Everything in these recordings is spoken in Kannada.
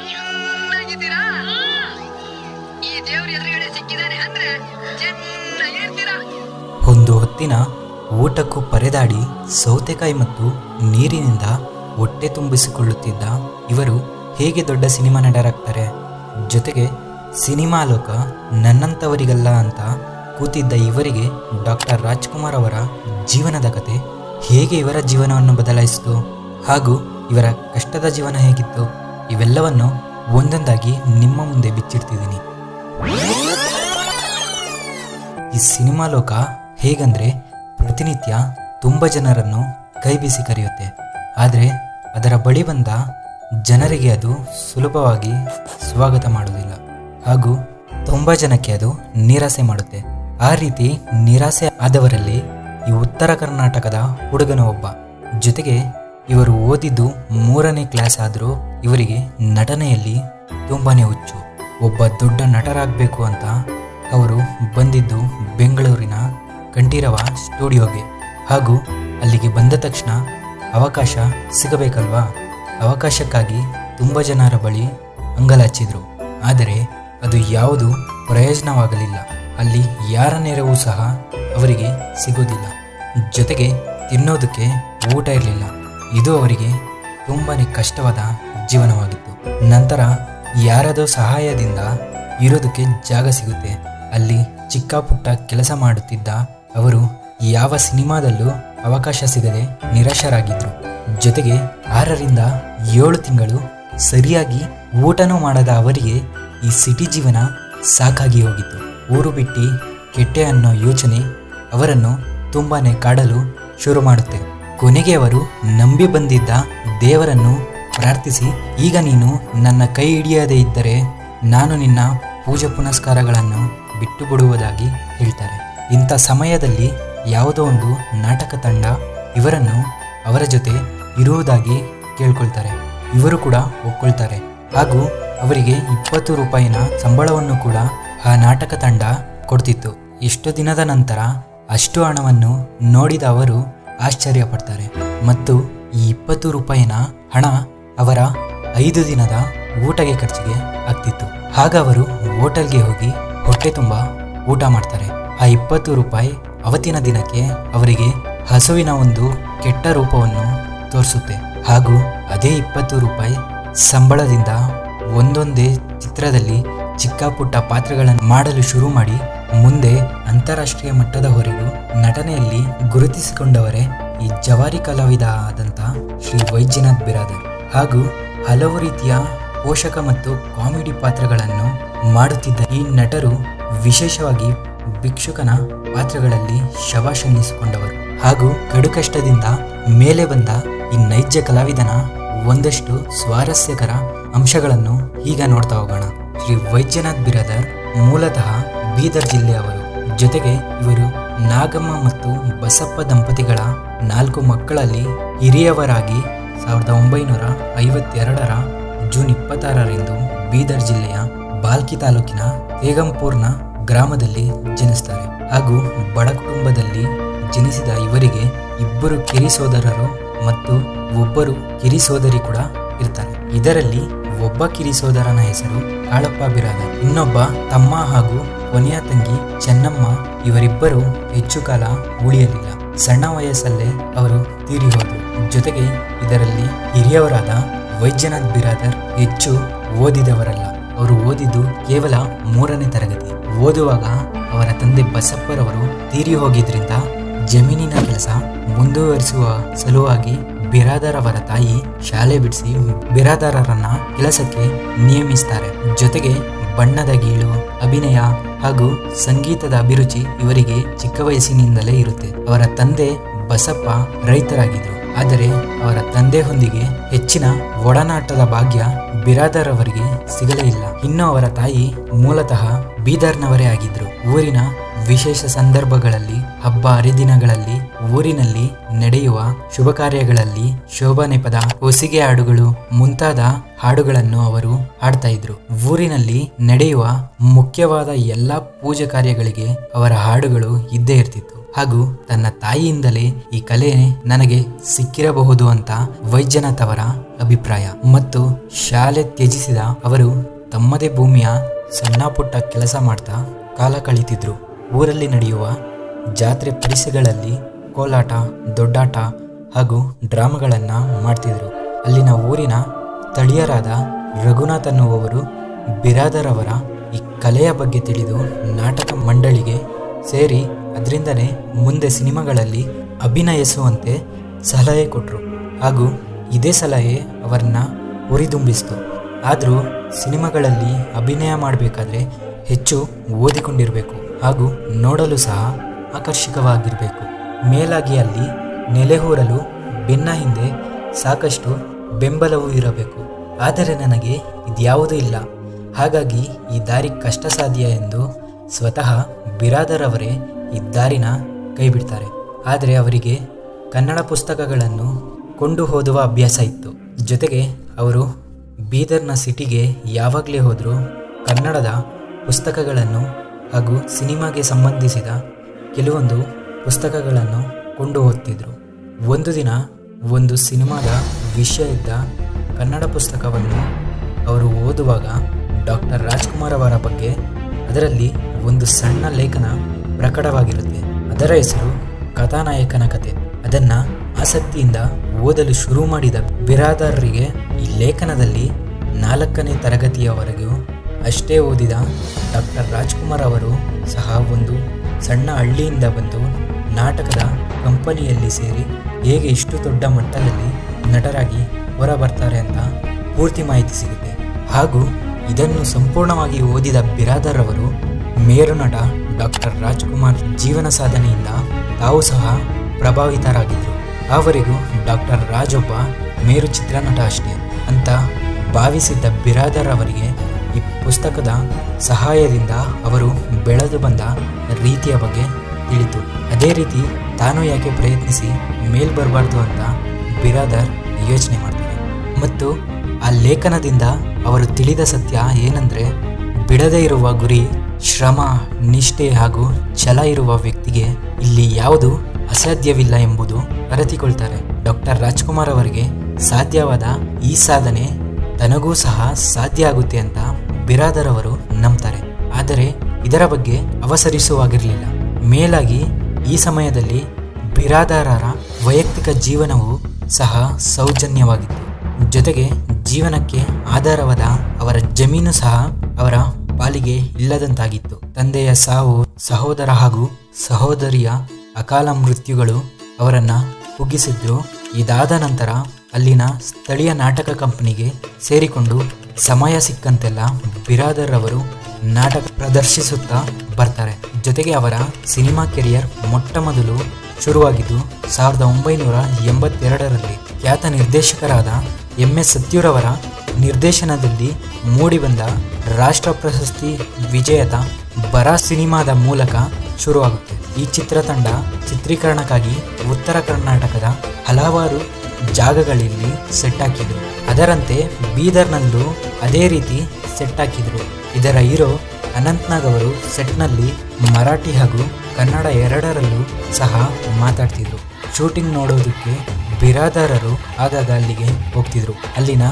ಚೆನ್ನಾಗಿದ್ದೀರಾ? ಈ ದೇವ್ರ ಎದುರುಗಡೆ ಸಿಕ್ಕಿದಾನೆ ಅಂದ್ರೆ ಚೆನ್ನಾಗಿರ್ತೀರಾ. ಒಂದು ಹೊತ್ತಿನ ಊಟಕ್ಕೂ ಪರೆದಾಡಿ ಸೌತೆಕಾಯಿ ಮತ್ತು ನೀರಿನಿಂದ ಹೊಟ್ಟೆ ತುಂಬಿಸಿಕೊಳ್ಳುತ್ತಿದ್ದ ಇವರು ಹೇಗೆ ದೊಡ್ಡ ಸಿನಿಮಾ ನಟರಾಗ್ತಾರೆ? ಜೊತೆಗೆ ಸಿನಿಮಾ ಲೋಕ ನನ್ನಂಥವರಿಗಲ್ಲ ಅಂತ ಕೂತಿದ್ದ ಇವರಿಗೆ ಡಾಕ್ಟರ್ ರಾಜ್ಕುಮಾರ್ ಅವರ ಜೀವನದ ಕತೆ ಹೇಗೆ ಇವರ ಜೀವನವನ್ನು ಬದಲಾಯಿಸಿತು ಹಾಗೂ ಇವರ ಕಷ್ಟದ ಜೀವನ ಹೇಗಿತ್ತು ಇವೆಲ್ಲವನ್ನು ಒಂದೊಂದಾಗಿ ನಿಮ್ಮ ಮುಂದೆ ಬಿಚ್ಚಿಡ್ತಿದ್ದೀನಿ. ಈ ಸಿನಿಮಾ ಲೋಕ ಹೇಗಂದ್ರೆ ಪ್ರತಿನಿತ್ಯ ತುಂಬ ಜನರನ್ನು ಕೈ ಬೀಸಿ ಕರೆಯುತ್ತೆ. ಆದರೆ ಅದರ ಬಳಿ ಬಂದ ಜನರಿಗೆ ಅದು ಸುಲಭವಾಗಿ ಸ್ವಾಗತ ಮಾಡುವುದಿಲ್ಲ ಹಾಗೂ ತುಂಬ ಜನಕ್ಕೆ ಅದು ನಿರಾಸೆ ಮಾಡುತ್ತೆ. ಆ ರೀತಿ ನಿರಾಸೆ ಆದವರಲ್ಲಿ ಈ ಉತ್ತರ ಕರ್ನಾಟಕದ ಹುಡುಗನ ಒಬ್ಬ. ಜೊತೆಗೆ ಇವರು ಓದಿದ್ದು 3ನೇ ಕ್ಲಾಸ್ ಆದರೂ ಇವರಿಗೆ ನಟನೆಯಲ್ಲಿ ತುಂಬಾನೇ ಹುಚ್ಚು. ಒಬ್ಬ ದೊಡ್ಡ ನಟರಾಗಬೇಕು ಅಂತ ಅವರು ಬಂದಿದ್ದು ಬೆಂಗಳೂರಿನ ಕಂಠೀರವ ಸ್ಟುಡಿಯೋಗೆ. ಹಾಗೂ ಅಲ್ಲಿಗೆ ಬಂದ ತಕ್ಷಣ ಅವಕಾಶ ಸಿಗಬೇಕಲ್ವಾ? ಅವಕಾಶಕ್ಕಾಗಿ ತುಂಬ ಜನರ ಬಳಿ ಅಂಗಲಾಚಿದ್ರು. ಆದರೆ ಅದು ಯಾವುದು ಪ್ರಯೋಜನವಾಗಲಿಲ್ಲ. ಅಲ್ಲಿ ಯಾರ ನೆರವು ಸಹ ಅವರಿಗೆ ಸಿಗೋದಿಲ್ಲ. ಜೊತೆಗೆ ತಿನ್ನೋದಕ್ಕೆ ಊಟ ಇರಲಿಲ್ಲ. ಇದು ಅವರಿಗೆ ತುಂಬಾ ಕಷ್ಟವಾದ ಜೀವನವಾಗಿತ್ತು. ನಂತರ ಯಾರದೋ ಸಹಾಯದಿಂದ ಇರೋದಕ್ಕೆ ಜಾಗ ಸಿಗುತ್ತೆ. ಅಲ್ಲಿ ಚಿಕ್ಕ ಪುಟ್ಟ ಕೆಲಸ ಮಾಡುತ್ತಿದ್ದ ಅವರು ಯಾವ ಸಿನಿಮಾದಲ್ಲೂ ಅವಕಾಶ ಸಿಗದೆ ನಿರಾಶರಾಗಿದ್ದರು. ಜೊತೆಗೆ 6ರಿಂದ 7 ತಿಂಗಳು ಸರಿಯಾಗಿ ಊಟನೂ ಮಾಡದ ಅವರಿಗೆ ಈ ಸಿಟಿ ಜೀವನ ಸಾಕಾಗಿ ಹೋಗಿತ್ತು. ಊರು ಬಿಟ್ಟು ಕೆಟ್ಟೆ ಅನ್ನೋ ಯೋಚನೆ ಅವರನ್ನು ತುಂಬಾನೇ ಕಾಡಲು ಶುರು ಮಾಡುತ್ತೆ. ಕೊನೆಗೆ ಅವರು ನಂಬಿ ಬಂದಿದ್ದ ದೇವರನ್ನು ಪ್ರಾರ್ಥಿಸಿ, ಈಗ ನೀನು ನನ್ನ ಕೈ ಹಿಡಿಯದೇ ಇದ್ದರೆ ನಾನು ನಿನ್ನ ಪೂಜೆ ಪುನಸ್ಕಾರಗಳನ್ನು ಬಿಟ್ಟು ಬಿಡುವುದಾಗಿ ಹೇಳ್ತಾರೆ. ಇಂಥ ಸಮಯದಲ್ಲಿ ಯಾವುದೋ ಒಂದು ನಾಟಕ ತಂಡ ಇವರನ್ನು ಅವರ ಜೊತೆ ಇರುವುದಾಗಿ ಕೇಳ್ಕೊಳ್ತಾರೆ. ಇವರು ಕೂಡ ಒಪ್ಕೊಳ್ತಾರೆ ಹಾಗೂ ಅವರಿಗೆ 20 ರೂಪಾಯಿನ ಸಂಬಳವನ್ನು ಕೂಡ ಆ ನಾಟಕ ತಂಡ ಕೊಡ್ತಿತ್ತು. ಎಷ್ಟು ದಿನದ ನಂತರ ಅಷ್ಟು ಹಣವನ್ನು ನೋಡಿದ ಅವರು ಆಶ್ಚರ್ಯ ಪಡ್ತಾರೆ ಮತ್ತು ಈ 20 ರೂಪಾಯಿನ ಹಣ ಅವರ 5 ದಿನದ ಊಟಕ್ಕೆ ಖರ್ಚಿಗೆ ಆಗ್ತಿತ್ತು. ಆಗ ಅವರು ಹೋಟೆಲ್ಗೆ ಹೋಗಿ ಹೊಟ್ಟೆ ತುಂಬ ಊಟ ಮಾಡ್ತಾರೆ. ಆ 20 ರೂಪಾಯಿ ಅವತ್ತಿನ ದಿನಕ್ಕೆ ಅವರಿಗೆ ಹಸುವಿನ ಒಂದು ಕೆಟ್ಟ ರೂಪವನ್ನು ತೋರಿಸುತ್ತೆ. ಹಾಗೂ ಅದೇ 20 ರೂಪಾಯಿ ಸಂಬಳದಿಂದ ಒಂದೊಂದೇ ಚಿತ್ರದಲ್ಲಿ ಚಿಕ್ಕ ಪುಟ್ಟ ಪಾತ್ರಗಳನ್ನು ಮಾಡಲು ಶುರು ಮಾಡಿ ಮುಂದೆ ಅಂತಾರಾಷ್ಟ್ರೀಯ ಮಟ್ಟದವರೆಗೂ ನಟನೆಯಲ್ಲಿ ಗುರುತಿಸಿಕೊಂಡವರೇ ಈ ಜವಾರಿ ಕಲಾವಿದ ಆದಂಥ ಶ್ರೀ ವೈದ್ಯನಾಥ್ ಬಿರಾದರ್. ಹಾಗೂ ಹಲವು ರೀತಿಯ ಪೋಷಕ ಮತ್ತು ಕಾಮಿಡಿ ಪಾತ್ರಗಳನ್ನು ಮಾಡುತ್ತಿದ್ದ ಈ ನಟರು ವಿಶೇಷವಾಗಿ ಭಿಕ್ಷುಕನ ಪಾತ್ರಗಳಲ್ಲಿ ಶಭಾಷ್ ಅನ್ನಿಸಿಕೊಂಡವರು. ಹಾಗೂ ಕಡು ಕಷ್ಟದಿಂದ ಮೇಲೆ ಬಂದ ಈ ನೈಜ ಕಲಾವಿದನ ಒಂದಷ್ಟು ಸ್ವಾರಸ್ಯಕರ ಅಂಶಗಳನ್ನು ಈಗ ನೋಡ್ತಾ ಹೋಗೋಣ. ಶ್ರೀ ವೈದ್ಯನಾಥ್ ಬಿರಾದರ್ ಮೂಲತಃ ಬೀದರ್ ಜಿಲ್ಲೆಯವರು. ಜೊತೆಗೆ ಇವರು ನಾಗಮ್ಮ ಮತ್ತು ಬಸಪ್ಪ ದಂಪತಿಗಳ 4 ಮಕ್ಕಳಲ್ಲಿ ಹಿರಿಯವರಾಗಿ 1952ರ ಜೂನ್ 26ರಂದು ಬೀದರ್ ಜಿಲ್ಲೆಯ ಬಾಲ್ಕಿ ತಾಲೂಕಿನ ತೇಗಂಪುರ್ನ ಗ್ರಾಮದಲ್ಲಿ ಜನಿಸ್ತಾರೆ. ಹಾಗೂ ಬಡ ಕುಟುಂಬದಲ್ಲಿ ಜನಿಸಿದ ಇವರಿಗೆ 2 ಕಿರಿ ಸೋದರರು ಮತ್ತು 1 ಕಿರಿ ಸೋದರಿ ಕೂಡ ಇರ್ತಾರೆ. ಇದರಲ್ಲಿ ಒಬ್ಬ ಕಿರಿ ಸೋದರನ ಹೆಸರು ಕಾಳಪ್ಪ ಬಿರಾದರ್, ಇನ್ನೊಬ್ಬ ತಮ್ಮ ಹಾಗೂ ಕೊನೆಯ ತಂಗಿ ಚೆನ್ನಮ್ಮ. ಇವರಿಬ್ಬರು ಹೆಚ್ಚು ಕಾಲ ಉಳಿಯಲಿಲ್ಲ. ಸಣ್ಣ ವಯಸ್ಸಲ್ಲೇ ಅವರು ತೀರಿ ಹೋದರು. ಜೊತೆಗೆ ಇದರಲ್ಲಿ ಹಿರಿಯವರಾದ ವೈದ್ಯನಾಥ್ ಬಿರಾದರ್ ಹೆಚ್ಚು ಓದಿದವರಲ್ಲ. ಅವರು ಓದಿದ್ದು ಕೇವಲ 3ನೇ ತರಗತಿ. ಓದುವಾಗ ಅವರ ತಂದೆ ಬಸಪ್ಪರವರು ತೀರಿ ಹೋಗಿದ್ರಿಂದ ಜಮೀನಿನ ಕೆಲಸ ಮುಂದುವರಿಸುವ ಸಲುವಾಗಿ ಬಿರಾದರ್ ಅವರ ತಾಯಿ ಶಾಲೆ ಬಿಡಿಸಿ ಬಿರಾದರರನ್ನ ಕೆಲಸಕ್ಕೆ ನಿಯಮಿಸ್ತಾರೆ. ಜೊತೆಗೆ ಬಣ್ಣದ ಗೀಳು, ಅಭಿನಯ ಹಾಗೂ ಸಂಗೀತದ ಅಭಿರುಚಿ ಇವರಿಗೆ ಚಿಕ್ಕ ವಯಸ್ಸಿನಿಂದಲೇ ಇರುತ್ತೆ. ಅವರ ತಂದೆ ಬಸಪ್ಪ ರೈತರಾಗಿದ್ರು. ಆದರೆ ಅವರ ತಂದೆಯೊಂದಿಗೆ ಹೆಚ್ಚಿನ ಒಡನಾಟದ ಭಾಗ್ಯ ಬಿರಾದರ್ ಅವರಿಗೆ ಸಿಗಲೇ ಇಲ್ಲ. ಇನ್ನು ಅವರ ತಾಯಿ ಮೂಲತಃ ಬೀದರ್ನವರೇ ಆಗಿದ್ರು. ಊರಿನ ವಿಶೇಷ ಸಂದರ್ಭಗಳಲ್ಲಿ, ಹಬ್ಬ ಹರಿದಿನಗಳಲ್ಲಿ, ಊರಿನಲ್ಲಿ ನಡೆಯುವ ಶುಭ ಕಾರ್ಯಗಳಲ್ಲಿ ಶೋಭಾ ನೆಪದ, ಹೊಸಿಗೆ ಹಾಡುಗಳು ಮುಂತಾದ ಹಾಡುಗಳನ್ನು ಅವರು ಹಾಡ್ತಾ ಇದ್ರು. ಊರಿನಲ್ಲಿ ನಡೆಯುವ ಮುಖ್ಯವಾದ ಎಲ್ಲಾ ಪೂಜೆ ಕಾರ್ಯಗಳಿಗೆ ಅವರ ಹಾಡುಗಳು ಇದ್ದೇ ಇರ್ತಿತ್ತು. ಹಾಗೂ ತನ್ನ ತಾಯಿಯಿಂದಲೇ ಈ ಕಲೆ ನನಗೆ ಸಿಕ್ಕಿರಬಹುದು ಅಂತ ವೈದ್ಯನಾಥ್ ಅವರ ಅಭಿಪ್ರಾಯ. ಮತ್ತು ಶಾಲೆ ತ್ಯಜಿಸಿದ ಅವರು ತಮ್ಮದೇ ಭೂಮಿಯ ಸಣ್ಣ ಪುಟ್ಟ ಕೆಲಸ ಮಾಡ್ತಾ ಕಾಲ ಕಳೀತಿದ್ರು. ಊರಲ್ಲಿ ನಡೆಯುವ ಜಾತ್ರೆ ಪರಿಸೆಗಳಲ್ಲಿ ಕೋಲಾಟ, ದೊಡ್ಡಾಟ ಹಾಗೂ ಡ್ರಾಮಾಗಳನ್ನು ಮಾಡ್ತಿದ್ರು. ಅಲ್ಲಿನ ಊರಿನ ಸ್ಥಳೀಯರಾದ ರಘುನಾಥ್ ಅನ್ನುವವರು ಬಿರಾದರ್ ಅವರ ಈ ಕಲೆಯ ಬಗ್ಗೆ ತಿಳಿದು ನಾಟಕ ಮಂಡಳಿಗೆ ಸೇರಿ ಅದರಿಂದನೇ ಮುಂದೆ ಸಿನಿಮಾಗಳಲ್ಲಿ ಅಭಿನಯಿಸುವಂತೆ ಸಲಹೆ ಕೊಟ್ಟರು. ಹಾಗೂ ಇದೇ ಸಲಹೆ ಅವರನ್ನ ಹುರಿದುಂಬಿಸಿತು. ಆದರೂ ಸಿನಿಮಾಗಳಲ್ಲಿ ಅಭಿನಯ ಮಾಡಬೇಕಾದ್ರೆ ಹೆಚ್ಚು ಓದಿಕೊಂಡಿರಬೇಕು ಹಾಗೂ ನೋಡಲು ಸಹ ಆಕರ್ಷಕವಾಗಿರಬೇಕು. ಮೇಲಾಗಿ ಅಲ್ಲಿ ನೆಲೆಯೂರಲು ಬೆನ್ನ ಹಿಂದೆ ಸಾಕಷ್ಟು ಬೆಂಬಲವೂ ಇರಬೇಕು. ಆದರೆ ನನಗೆ ಇದ್ಯಾವುದೂ ಇಲ್ಲ, ಹಾಗಾಗಿ ಈ ದಾರಿ ಕಷ್ಟ ಸಾಧ್ಯ ಎಂದು ಸ್ವತಃ ಬಿರಾದರ್ ಅವರೇ ಈ ದಾರಿನ ಕೈಬಿಡ್ತಾರೆ. ಆದರೆ ಅವರಿಗೆ ಕನ್ನಡ ಪುಸ್ತಕಗಳನ್ನು ಕೊಂಡು ಓದುವ ಅಭ್ಯಾಸ ಇತ್ತು. ಜೊತೆಗೆ ಅವರು ಬೀದರ್ನ ಸಿಟಿಗೆ ಯಾವಾಗಲೇ ಹೋದರೂ ಕನ್ನಡದ ಪುಸ್ತಕಗಳನ್ನು ಹಾಗೂ ಸಿನಿಮಾಗೆ ಸಂಬಂಧಿಸಿದ ಕೆಲವೊಂದು ಪುಸ್ತಕಗಳನ್ನು ಕೊಂಡು ಓದ್ತಿದ್ರು. ಒಂದು ದಿನ ಒಂದು ಸಿನಿಮಾದ ವಿಷಯ ಇದ್ದ ಕನ್ನಡ ಪುಸ್ತಕವನ್ನು ಅವರು ಓದುವಾಗ ಡಾಕ್ಟರ್ ರಾಜ್ಕುಮಾರ್ ಅವರ ಬಗ್ಗೆ ಅದರಲ್ಲಿ ಒಂದು ಸಣ್ಣ ಲೇಖನ ಪ್ರಕಟವಾಗಿರುತ್ತೆ. ಅದರ ಹೆಸರು ಕಥಾನಾಯಕನ ಕತೆ. ಅದನ್ನು ಆಸಕ್ತಿಯಿಂದ ಓದಲು ಶುರು ಮಾಡಿದ ಬಿರಾದರ್ರಿಗೆ ಈ ಲೇಖನದಲ್ಲಿ 4ನೇ ತರಗತಿಯವರೆಗೂ ಅಷ್ಟೇ ಓದಿದ ಡಾಕ್ಟರ್ ರಾಜ್ಕುಮಾರ್ ಅವರು ಸಹ ಒಂದು ಸಣ್ಣ ಹಳ್ಳಿಯಿಂದ ಬಂದು ನಾಟಕದ ಕಂಪನಿಯಲ್ಲಿ ಸೇರಿ ಹೇಗೆ ಇಷ್ಟು ದೊಡ್ಡ ಮಟ್ಟದಲ್ಲಿ ನಟರಾಗಿ ಹೊರಬರ್ತಾರೆ ಅಂತ ಪೂರ್ತಿ ಮಾಹಿತಿ ಸಿಗುತ್ತೆ. ಹಾಗೂ ಇದನ್ನು ಸಂಪೂರ್ಣವಾಗಿ ಓದಿದ ಬಿರಾದರ್ ಅವರು ಮೇರುನಟ ಡಾಕ್ಟರ್ ರಾಜ್ಕುಮಾರ್ ಜೀವನ ಸಾಧನೆಯಿಂದ ತಾವು ಸಹ ಪ್ರಭಾವಿತರಾಗಿದ್ದರು. ಅವರಿಗೂ ಡಾಕ್ಟರ್ ರಾಜ್ ಒಬ್ಬ ಮೇರು ಚಿತ್ರನಟ ಅಷ್ಟೇ ಅಂತ ಭಾವಿಸಿದ್ದ ಬಿರಾದರ್ ಅವರಿಗೆ ಈ ಪುಸ್ತಕದ ಸಹಾಯದಿಂದ ಅವರು ಬೆಳೆದು ಬಂದ ರೀತಿಯ ಬಗ್ಗೆ ತಿಳಿತು. ಅದೇ ರೀತಿ ತಾನು ಯಾಕೆ ಪ್ರಯತ್ನಿಸಿ ಮೇಲ್ ಬರಬಾರ್ದು ಅಂತ ಬಿರಾದರ್ ಯೋಚನೆ ಮಾಡ್ತಾರೆ. ಮತ್ತು ಆ ಲೇಖನದಿಂದ ಅವರು ತಿಳಿದ ಸತ್ಯ ಏನಂದರೆ, ಬಿಡದೇ ಇರುವ ಗುರಿ, ಶ್ರಮ, ನಿಷ್ಠೆ ಹಾಗೂ ಛಲ ಇರುವ ವ್ಯಕ್ತಿಗೆ ಇಲ್ಲಿ ಯಾವುದು ಅಸಾಧ್ಯವಿಲ್ಲ ಎಂಬುದು ಅರಿತುಕೊಳ್ತಾರೆ. ಡಾಕ್ಟರ್ ರಾಜ್ಕುಮಾರ್ ಅವರಿಗೆ ಸಾಧ್ಯವಾದ ಈ ಸಾಧನೆ ತನಗೂ ಸಹ ಸಾಧ್ಯ ಆಗುತ್ತೆ ಅಂತ ಬಿರಾದರ್ ಅವರು ನಂಬ್ತಾರೆ. ಆದರೆ ಇದರ ಬಗ್ಗೆ ಅವಸರಿಸುವಾಗಿರಲಿಲ್ಲ. ಮೇಲಾಗಿ ಈ ಸಮಯದಲ್ಲಿ ಬಿರಾದರರ ವೈಯಕ್ತಿಕ ಜೀವನವು ಸಹ ಸೌಜನ್ಯವಾಗಿತ್ತು. ಜೊತೆಗೆ ಜೀವನಕ್ಕೆ ಆಧಾರವಾದ ಅವರ ಜಮೀನು ಸಹ ಅವರ ಪಾಲಿಗೆ ಇಲ್ಲದಂತಾಗಿತ್ತು. ತಂದೆಯ ಸಾವು, ಸಹೋದರ ಹಾಗೂ ಸಹೋದರಿಯ ಅಕಾಲ ಮೃತ್ಯುಗಳು ಅವರನ್ನು ಕುಗ್ಗಿಸಿದ್ರು. ಇದಾದ ನಂತರ ಅಲ್ಲಿನ ಸ್ಥಳೀಯ ನಾಟಕ ಕಂಪನಿಗೆ ಸೇರಿಕೊಂಡು ಸಮಯ ಸಿಕ್ಕಂತೆಲ್ಲ ಬಿರಾದರ್ ಅವರು ನಾಟಕ ಪ್ರದರ್ಶಿಸುತ್ತಾ ಬರ್ತಾರೆ. ಜೊತೆಗೆ ಅವರ ಸಿನಿಮಾ ಕೆರಿಯರ್ ಮೊಟ್ಟ ಮೊದಲು ಶುರುವಾಗಿದ್ದು 1982ರಲ್ಲಿ ಖ್ಯಾತ ನಿರ್ದೇಶಕರಾದ MS ಸತ್ಯೂರವರ ನಿರ್ದೇಶನದಲ್ಲಿ ಮೂಡಿಬಂದ ರಾಷ್ಟ್ರ ಪ್ರಶಸ್ತಿ ವಿಜೇತ ಬರ ಸಿನಿಮಾದ ಮೂಲಕ ಶುರುವಾಗುತ್ತೆ. ಈ ಚಿತ್ರತಂಡ ಚಿತ್ರೀಕರಣಕ್ಕಾಗಿ ಉತ್ತರ ಕರ್ನಾಟಕದ ಹಲವಾರು ಜಾಗಗಳಲ್ಲಿ ಸೆಟ್ ಹಾಕಿದ್ರು. ಅದರಂತೆ ಬೀದರ್ನಲ್ಲೂ ಅದೇ ರೀತಿ ಸೆಟ್ ಹಾಕಿದ್ರು. ಇದರ ಹೀರೋ ಅನಂತ್ನಾಗ್ ಅವರು ಸೆಟ್ನಲ್ಲಿ ಮರಾಠಿ ಹಾಗೂ ಕನ್ನಡ ಎರಡರಲ್ಲೂ ಸಹ ಮಾತಾಡ್ತಿದ್ರು. ಶೂಟಿಂಗ್ ನೋಡೋದಕ್ಕೆ ಬಿರಾದರರು ಆಗಾಗ ಅಲ್ಲಿಗೆ ಹೋಗ್ತಿದ್ರು. ಅಲ್ಲಿನ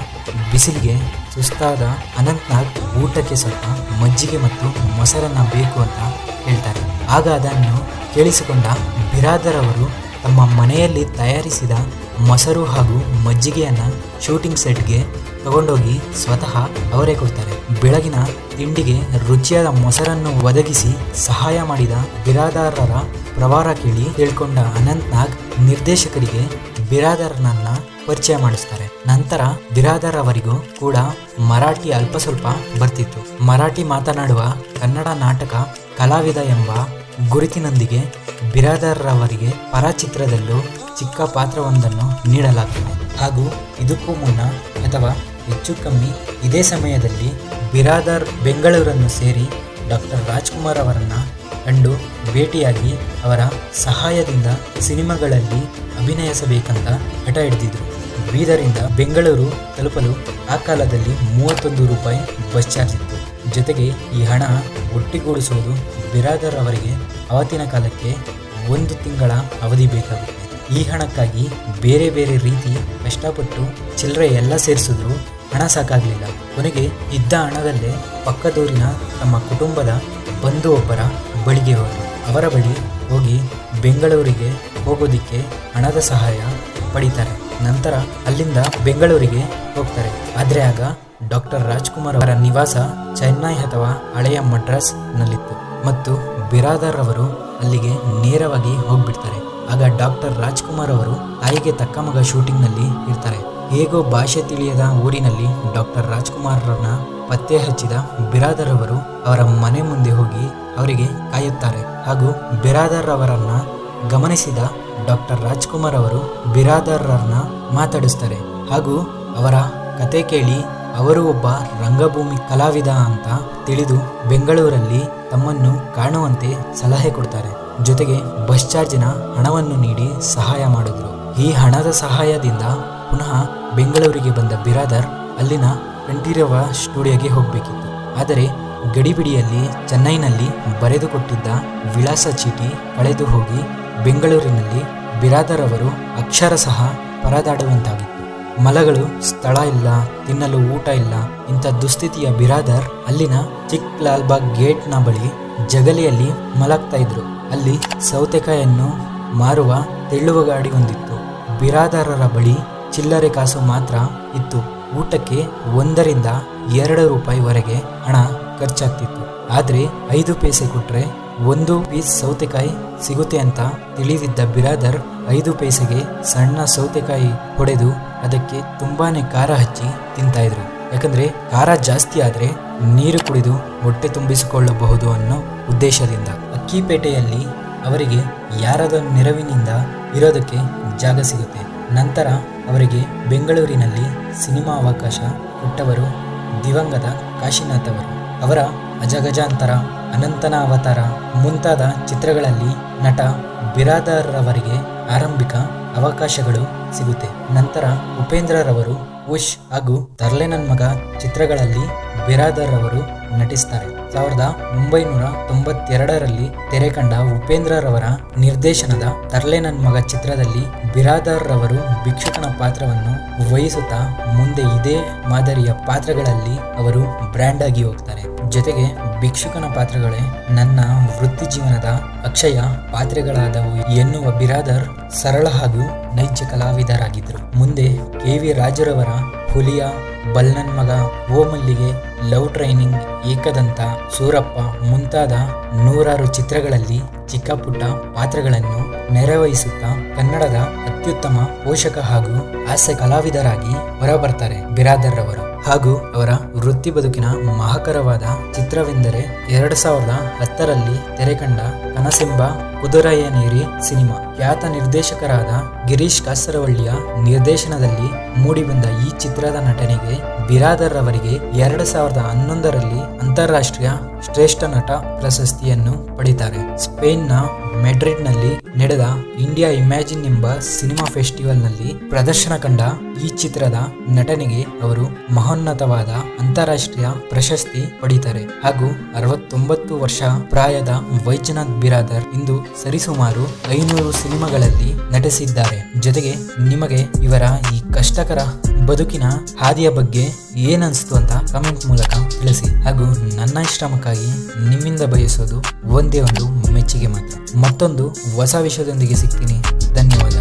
ಬಿಸಿಲಿಗೆ ಸುಸ್ತಾದ ಅನಂತ್ನಾಗ್ ಊಟಕ್ಕೆ ಸ್ವಲ್ಪ ಮಜ್ಜಿಗೆ ಮತ್ತು ಮೊಸರನ್ನ ಬೇಕು ಅಂತ ಹೇಳ್ತಾರೆ. ಆಗ ಅದನ್ನು ಕೇಳಿಸಿಕೊಂಡ ಬಿರಾದರ್ ಅವರು ತಮ್ಮ ಮನೆಯಲ್ಲಿ ತಯಾರಿಸಿದ ಮೊಸರು ಹಾಗೂ ಮಜ್ಜಿಗೆಯನ್ನು ಶೂಟಿಂಗ್ ಸೆಟ್ಗೆ ತಗೊಂಡೋಗಿ ಸ್ವತಃ ಅವರೇ ಕೊಡ್ತಾರೆ. ಬೆಳಗಿನ ತಿಂಡಿಗೆ ರುಚಿಯಾದ ಮೊಸರನ್ನು ಒದಗಿಸಿ ಸಹಾಯ ಮಾಡಿದ ಬಿರಾದರರ ಪ್ರವಾರ ಕೇಳಿ ತಿಳ್ಕೊಂಡ ಅನಂತ್ನಾಗ್ ನಿರ್ದೇಶಕರಿಗೆ ಬಿರಾದರ್ನನ್ನ ಪರಿಚಯ ಮಾಡಿಸ್ತಾರೆ. ನಂತರ ಬಿರಾದರ್ ಅವರಿಗೂ ಕೂಡ ಮರಾಠಿ ಅಲ್ಪ ಸ್ವಲ್ಪ ಬರ್ತಿತ್ತು. ಮರಾಠಿ ಮಾತನಾಡುವ ಕನ್ನಡ ನಾಟಕ ಕಲಾವಿದ ಎಂಬ ಗುರುತಿನೊಂದಿಗೆ ಬಿರಾದರ್ ಅವರಿಗೆ ಪರಚಿತ್ರದಲ್ಲೂ ಚಿಕ್ಕ ಪಾತ್ರವೊಂದನ್ನು ನೀಡಲಾಗ್ತದೆ. ಹಾಗೂ ಇದಕ್ಕೂ ಮುನ್ನ ಅಥವಾ ಹೆಚ್ಚು ಕಮ್ಮಿ ಇದೇ ಸಮಯದಲ್ಲಿ ಬಿರಾದರ್ ಬೆಂಗಳೂರನ್ನು ಸೇರಿ ಡಾಕ್ಟರ್ ರಾಜ್ಕುಮಾರ್ ಅವರನ್ನು ಕಂಡು ಭೇಟಿಯಾಗಿ ಅವರ ಸಹಾಯದಿಂದ ಸಿನಿಮಾಗಳಲ್ಲಿ ಅಭಿನಯಿಸಬೇಕಂತ ಹಠ ಹಿಡಿದಿದ್ರು. ಬೀದರಿಂದ ಬೆಂಗಳೂರು ತಲುಪಲು ಆ ಕಾಲದಲ್ಲಿ 31 ರೂಪಾಯಿ ಬಸ್ ಚಾರ್ಜ್ ಇತ್ತು. ಜೊತೆಗೆ ಈ ಹಣ ಒಟ್ಟಿಗೂಡಿಸುವುದು ಬಿರಾದರ್ ಅವರಿಗೆ ಅವತ್ತಿನ ಕಾಲಕ್ಕೆ 1 ತಿಂಗಳ ಅವಧಿ ಬೇಕಾಗುತ್ತೆ. ಈ ಹಣಕ್ಕಾಗಿ ಬೇರೆ ಬೇರೆ ರೀತಿ ಕಷ್ಟಪಟ್ಟು ಚಿಲ್ಲರೆ ಎಲ್ಲ ಸೇರಿಸಿದ್ರು ಹಣ ಸಾಕಾಗಲಿಲ್ಲ. ಕೊನೆಗೆ ಇದ್ದ ಹಣದಲ್ಲೇ ಪಕ್ಕದೂರಿನ ತಮ್ಮ ಕುಟುಂಬದ ಬಂಧು ಒಬ್ಬರ ಬಳಿಗೆ ಹೋದರು. ಅವರ ಬಳಿ ಹೋಗಿ ಬೆಂಗಳೂರಿಗೆ ಹೋಗೋದಿಕ್ಕೆ ಹಣದ ಸಹಾಯ ಪಡಿತಾರೆ. ನಂತರ ಅಲ್ಲಿಂದ ಬೆಂಗಳೂರಿಗೆ ಹೋಗ್ತಾರೆ. ಆದರೆ ಆಗ ಡಾಕ್ಟರ್ ರಾಜ್ಕುಮಾರ್ ಅವರ ನಿವಾಸ ಚೆನ್ನೈ ಅಥವಾ ಹಳೆಯ ಮಡ್ರಾಸ್ ನಲ್ಲಿತ್ತು ಮತ್ತು ಬಿರಾದರ್ ಅವರು ಅಲ್ಲಿಗೆ ನೇರವಾಗಿ ಹೋಗ್ಬಿಡ್ತಾರೆ. ಆಗ ಡಾಕ್ಟರ್ ರಾಜ್ಕುಮಾರ್ ಅವರು ತಾಯಿಗೆ ತಕ್ಕ ಮಗ ಶೂಟಿಂಗ್ ನಲ್ಲಿ ಇರ್ತಾರೆ. ಹೇಗೋ ಭಾಷೆ ತಿಳಿಯದ ಊರಿನಲ್ಲಿ ಡಾಕ್ಟರ್ ರಾಜ್ಕುಮಾರ್ರನ್ನ ಪತ್ತೆ ಹಚ್ಚಿದ ಬಿರಾದರ್ ಅವರು ಅವರ ಮನೆ ಮುಂದೆ ಹೋಗಿ ಅವರಿಗೆ ಕಾಯುತ್ತಾರೆ. ಹಾಗೂ ಬಿರಾದರ್ ಅವರನ್ನ ಗಮನಿಸಿದ ಡಾಕ್ಟರ್ ರಾಜ್ಕುಮಾರ್ ಅವರು ಬಿರಾದರ್ರನ್ನ ಮಾತಾಡಿಸ್ತಾರೆ. ಹಾಗೂ ಅವರ ಕತೆ ಕೇಳಿ ಅವರು ಒಬ್ಬ ರಂಗಭೂಮಿ ಕಲಾವಿದ ಅಂತ ತಿಳಿದು ಬೆಂಗಳೂರಲ್ಲಿ ತಮ್ಮನ್ನು ಕಾಣುವಂತೆ ಸಲಹೆ ಕೊಡ್ತಾರೆ. ಜೊತೆಗೆ ಬಸ್ ಚಾರ್ಜಿನ ಹಣವನ್ನು ನೀಡಿ ಸಹಾಯ ಮಾಡಿದ್ರು. ಈ ಹಣದ ಸಹಾಯದಿಂದ ಪುನಃ ಬೆಂಗಳೂರಿಗೆ ಬಂದ ಬಿರಾದರ್ ಅಲ್ಲಿನ ಕಂಠೀರವ ಸ್ಟುಡಿಯೋಗೆ ಹೋಗಬೇಕಿತ್ತು. ಆದರೆ ಗಡಿಬಿಡಿಯಲ್ಲಿ ಚೆನ್ನೈನಲ್ಲಿ ಬರೆದುಕೊಟ್ಟಿದ್ದ ವಿಳಾಸ ಚೀಟಿ ಕಳೆದು ಹೋಗಿ ಬೆಂಗಳೂರಿನಲ್ಲಿ ಬಿರಾದರ್ ಅವರು ಅಕ್ಷರಶಃ ಪರದಾಡುವಂತಾಗಿತ್ತು. ಮಲಗಳು ಸ್ಥಳ ಇಲ್ಲ, ತಿನ್ನಲು ಊಟ ಇಲ್ಲ. ಇಂಥ ದುಸ್ಥಿತಿಯ ಬಿರಾದರ್ ಅಲ್ಲಿನ ಚಿಕ್ ಲಾಲ್ಬಾಗ್ ಗೇಟ್ನ ಬಳಿ ಜಗಲಿಯಲ್ಲಿ ಮಲಗ್ತಾ ಇದ್ರು. ಅಲ್ಲಿ ಸೌತೆಕಾಯನ್ನು ಮಾರುವ ತೆಳ್ಳುವ ಗಾಡಿ ಹೊಂದಿತ್ತು. ಬಿರಾದರರ ಬಳಿ ಚಿಲ್ಲರೆ ಕಾಸು ಮಾತ್ರ ಇತ್ತು. ಊಟಕ್ಕೆ 1 ರಿಂದ 2 ರೂಪಾಯಿವರೆಗೆ ಹಣ ಖರ್ಚಾಗ್ತಿತ್ತು. ಆದರೆ 5 ಪೈಸೆ ಕೊಟ್ರೆ 1 ಪೀಸ್ ಸೌತೆಕಾಯಿ ಸಿಗುತ್ತೆ ಅಂತ ತಿಳಿದಿದ್ದ ಬಿರಾದರ್ 5 ಪೈಸೆಗೆ ಸಣ್ಣ ಸೌತೆಕಾಯಿ ಹೊಡೆದು ಅದಕ್ಕೆ ತುಂಬಾನೇ ಖಾರ ಹಚ್ಚಿ ತಿಂತಾ ಇದ್ರು. ಯಾಕಂದ್ರೆ ಖಾರ ಜಾಸ್ತಿ ಆದ್ರೆ ನೀರು ಕುಡಿದು ಹೊಟ್ಟೆ ತುಂಬಿಸಿಕೊಳ್ಳಬಹುದು ಅನ್ನೋ ಉದ್ದೇಶದಿಂದ. ಅಕ್ಕಿಪೇಟೆಯಲ್ಲಿ ಅವರಿಗೆ ಯಾರದ ನೆರವಿನಿಂದ ಇರೋದಕ್ಕೆ ಜಾಗ ಸಿಗುತ್ತೆ. ನಂತರ ಅವರಿಗೆ ಬೆಂಗಳೂರಿನಲ್ಲಿ ಸಿನಿಮಾ ಅವಕಾಶ ಕೊಟ್ಟವರು ದಿವಂಗತ ಕಾಶಿನಾಥ್ ಅವರು. ಅವರ ಅಜಗಜಾಂತರ, ಅನಂತನ ಅವತಾರ ಮುಂತಾದ ಚಿತ್ರಗಳಲ್ಲಿ ನಟ ಬಿರಾದರ್ ಅವರಿಗೆ ಆರಂಭಿಕ ಅವಕಾಶಗಳು ಸಿಗುತ್ತೆ. ನಂತರ ಉಪೇಂದ್ರರವರು ಉಶ್ ಹಾಗೂ ತರ್ಲೆ ನನ್ ಮಗ ಚಿತ್ರಗಳಲ್ಲಿ ಬಿರಾದರ್ ಅವರು ನಟಿಸ್ತಾರೆ. 1992ರಲ್ಲಿ ತೆರೆ ಕಂಡ ಉಪೇಂದ್ರರವರ ನಿರ್ದೇಶನದ ತರ್ಲೆ ನನ್ ಮಗ ಚಿತ್ರದಲ್ಲಿ ಬಿರಾದರ್ ಅವರು ಭಿಕ್ಷುಕನ ಪಾತ್ರವನ್ನು ವಹಿಸುತ್ತಾ ಮುಂದೆ ಇದೇ ಮಾದರಿಯ ಪಾತ್ರಗಳಲ್ಲಿ ಅವರು ಬ್ರ್ಯಾಂಡ್ ಆಗಿ ಹೋಗ್ತಾರೆ. ಜೊತೆಗೆ ಭಿಕ್ಷುಕನ ಪಾತ್ರಗಳೇ ನನ್ನ ವೃತ್ತಿ ಜೀವನದ ಅಕ್ಷಯ ಪಾತ್ರಗಳಾದವು ಎನ್ನುವ ಬಿರಾದರ್ ಸರಳ ಹಾಗೂ ನೈಜ ಕಲಾವಿದರಾಗಿದ್ದರು. ಮುಂದೆ KV ರಾಜರವರ ಹುಲಿಯ, ಬಲ್ನನ್ ಮಗ, ಓ ಮಲ್ಲಿಗೆ, ಲವ್ ಟ್ರೈನಿಂಗ್, ಏಕದಂತ, ಸೂರಪ್ಪ ಮುಂತಾದ 100 ಚಿತ್ರಗಳಲ್ಲಿ ಚಿಕ್ಕ ಪುಟ್ಟ ಪಾತ್ರಗಳನ್ನು ನೆರವೇರಿಸುತ್ತಾ ಕನ್ನಡದ ಅತ್ಯುತ್ತಮ ಪೋಷಕ ಹಾಗೂ ಹಾಸ್ಯ ಕಲಾವಿದರಾಗಿ ಹೊರಬರ್ತಾರೆ ಬಿರಾದರ್ ಅವರು. ಹಾಗೂ ಅವರ ವೃತ್ತಿ ಬದುಕಿನ ಮಹಾಕರವಾದ ಚಿತ್ರವೆಂದರೆ 2010ರಲ್ಲಿ ತೆರೆಕಂಡ ಕನಸೆಂಬ ಕುದುರೆಯನೇರಿ ಸಿನಿಮಾ. ಖ್ಯಾತ ನಿರ್ದೇಶಕರಾದ ಗಿರೀಶ್ ಕಾಸರವಳ್ಳಿಯ ನಿರ್ದೇಶನದಲ್ಲಿ ಮೂಡಿಬಂದ ಈ ಚಿತ್ರದ ನಟನೆಗೆ ಬಿರಾದರ್ ಅವರಿಗೆ 2011ರಲ್ಲಿ ಅಂತಾರಾಷ್ಟ್ರೀಯ ಶ್ರೇಷ್ಠ ನಟ ಪ್ರಶಸ್ತಿಯನ್ನು ಪಡೆಯುತ್ತಾರೆ. ಸ್ಪೇನ್ನ ಮೆಡ್ರಿಡ್ನಲ್ಲಿ ನಡೆದ ಇಂಡಿಯಾ ಇಮ್ಯಾಜಿನ್ ಎಂಬ ಸಿನಿಮಾ ಫೆಸ್ಟಿವಲ್ನಲ್ಲಿ ಪ್ರದರ್ಶನ ಕಂಡ ಈ ಚಿತ್ರದ ನಟನೆಗೆ ಅವರು ಮಹೋನ್ನತವಾದ ಅಂತಾರಾಷ್ಟ್ರೀಯ ಪ್ರಶಸ್ತಿ ಪಡೆಯುತ್ತಾರೆ. ಹಾಗೂ 69 ವರ್ಷ ಪ್ರಾಯದ ವೈಜನಾಥ್ ಬಿರಾದರ್ ಇಂದು ಸರಿಸುಮಾರು 500 ಸಿನಿಮಾಗಳಲ್ಲಿ ನಟಿಸಿದ್ದಾರೆ. ಜೊತೆಗೆ ನಿಮಗೆ ಇವರ ಈ ಕಷ್ಟಕರ ಬದುಕಿನ ಹಾದಿಯ ಬಗ್ಗೆ ಏನನ್ಸ್ತು ಅಂತ ಕಮೆಂಟ್ ಮೂಲಕ ತಿಳಿಸಿ. ಹಾಗೂ ನನ್ನ ಶ್ರಮಕ್ಕಾಗಿ ನಿಮ್ಮಿಂದ ಬಯಸೋದು ಒಂದೇ ಒಂದು ಮೆಚ್ಚುಗೆ ಮಾತ್ರ. ಮತ್ತೊಂದು ಹೊಸ ವಿಷಯದೊಂದಿಗೆ ಸಿಗ್ತೀನಿ. ಧನ್ಯವಾದ.